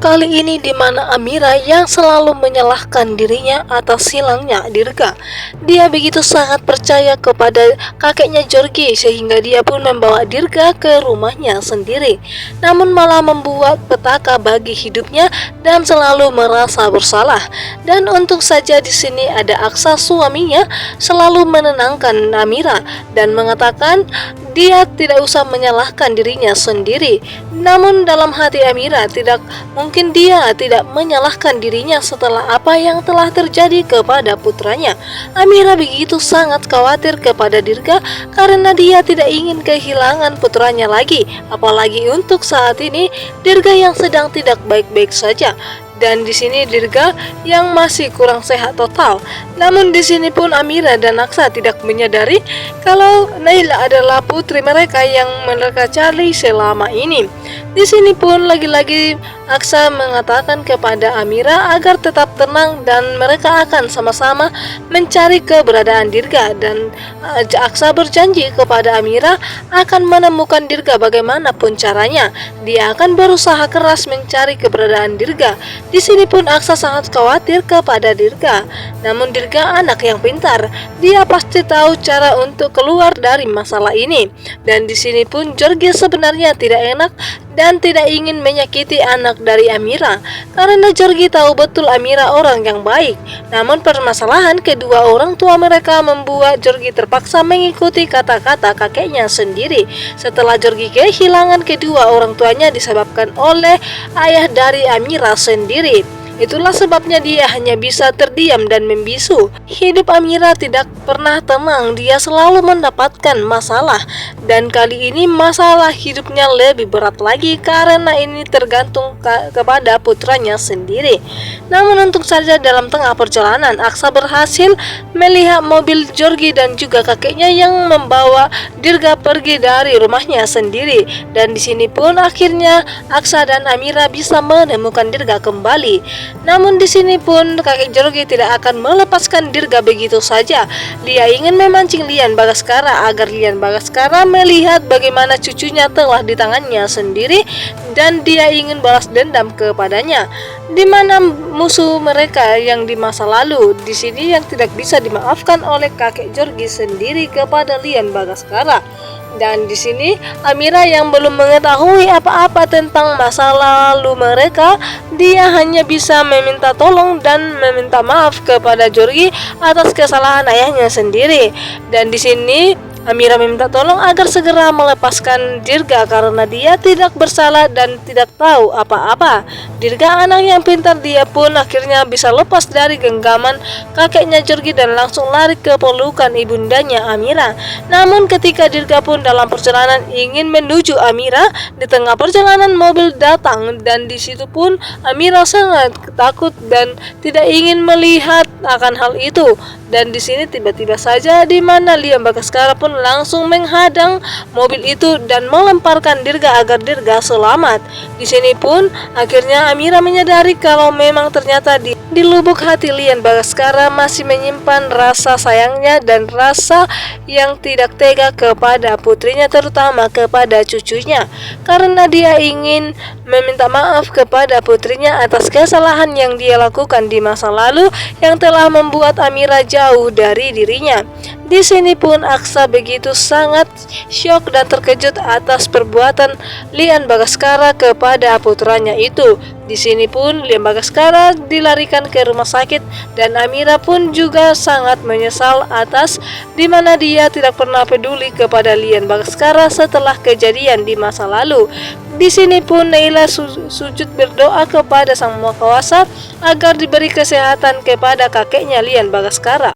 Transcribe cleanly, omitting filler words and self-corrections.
Kali ini di mana Amira yang selalu menyalahkan dirinya atas hilangnya Dirga. Dia begitu sangat percaya kepada kakeknya Georgie sehingga dia pun membawa Dirga ke rumahnya sendiri. Namun malah membuat petaka bagi hidupnya dan selalu merasa bersalah. Dan untuk saja di sini ada Aksa suaminya selalu menenangkan Amira dan mengatakan dia tidak usah menyalahkan dirinya sendiri. Namun dalam hati Amira mungkin dia tidak menyalahkan dirinya setelah apa yang telah terjadi kepada putranya. Amira begitu sangat khawatir kepada Dirga karena dia tidak ingin kehilangan putranya lagi. Apalagi untuk saat ini Dirga yang sedang tidak baik-baik saja. Dan di sini Dirga yang masih kurang sehat total. Namun di sini pun Amira dan Aksa tidak menyadari kalau Naila adalah putri mereka yang mereka cari selama ini. Di sini pun lagi-lagi Aksa mengatakan kepada Amira agar tetap tenang dan mereka akan sama-sama mencari keberadaan Dirga, dan Aksa berjanji kepada Amira akan menemukan Dirga bagaimanapun caranya. Dia akan berusaha keras mencari keberadaan Dirga. Di sini pun Aksa sangat khawatir kepada Dirga. Namun Dirga anak yang pintar. Dia pasti tahu cara untuk keluar dari masalah ini. Dan di sini pun Georgie sebenarnya tidak enak dan tidak ingin menyakiti anak dari Amira karena Georgie tahu betul Amira orang yang baik. Namun permasalahan kedua orang tua mereka membuat Georgie terpaksa mengikuti kata-kata kakeknya sendiri. Setelah Georgie kehilangan kedua orang tuanya disebabkan oleh ayah dari Amira sendiri. Itulah sebabnya dia hanya bisa terdiam dan membisu. Hidup Amira tidak pernah tenang, dia selalu mendapatkan masalah. Dan kali ini masalah hidupnya lebih berat lagi karena ini tergantung kepada putranya sendiri. Namun untuk saja dalam tengah perjalanan Aksa berhasil melihat mobil Georgie dan juga kakeknya yang membawa Dirga pergi dari rumahnya sendiri. Dan di sini pun akhirnya Aksa dan Amira bisa menemukan Dirga kembali. Namun di sini pun kakek Georgie tidak akan melepaskan Dirga begitu saja. Dia ingin memancing Lian Bagaskara agar Lian Bagaskara melihat bagaimana cucunya telah di tangannya sendiri dan dia ingin balas dendam kepadanya. Di mana musuh mereka yang di masa lalu di sini yang tidak bisa dimaafkan oleh kakek Georgie sendiri kepada Lian Bagaskara. Dan di sini Amira yang belum mengetahui apa-apa tentang masa lalu mereka, dia hanya bisa meminta tolong dan meminta maaf kepada Georgie atas kesalahan ayahnya sendiri. Dan di sini Amira meminta tolong agar segera melepaskan Dirga karena dia tidak bersalah dan tidak tahu apa-apa. Dirga anak yang pintar, dia pun akhirnya bisa lepas dari genggaman kakeknya Georgie dan langsung lari ke pelukan ibundanya Amira. Namun ketika Dirga pun dalam perjalanan ingin menuju Amira, di tengah perjalanan mobil datang dan di situ pun Amira sangat takut dan tidak ingin melihat akan hal itu. Dan di sini tiba-tiba saja di mana Lian Bagaskara pun langsung menghadang mobil itu dan melemparkan Dirga agar Dirga selamat. Di sini pun akhirnya Amira menyadari kalau memang ternyata di lubuk hati Lian Bagaskara masih menyimpan rasa sayangnya dan rasa yang tidak tega kepada putrinya, terutama kepada cucunya, karena dia ingin meminta maaf kepada putrinya atas kesalahan yang dia lakukan di masa lalu yang telah membuat Amira jauh dari dirinya. Di sini pun Aksa begitu sangat syok dan terkejut atas perbuatan Lian Bagaskara kepada putranya itu. Di sini pun Lian Bagaskara dilarikan ke rumah sakit dan Amira pun juga sangat menyesal atas di mana dia tidak pernah peduli kepada Lian Bagaskara setelah kejadian di masa lalu. Di sini pun Naila sujud berdoa kepada Sang Maha Kuasa agar diberi kesehatan kepada kakeknya Lian Bagaskara.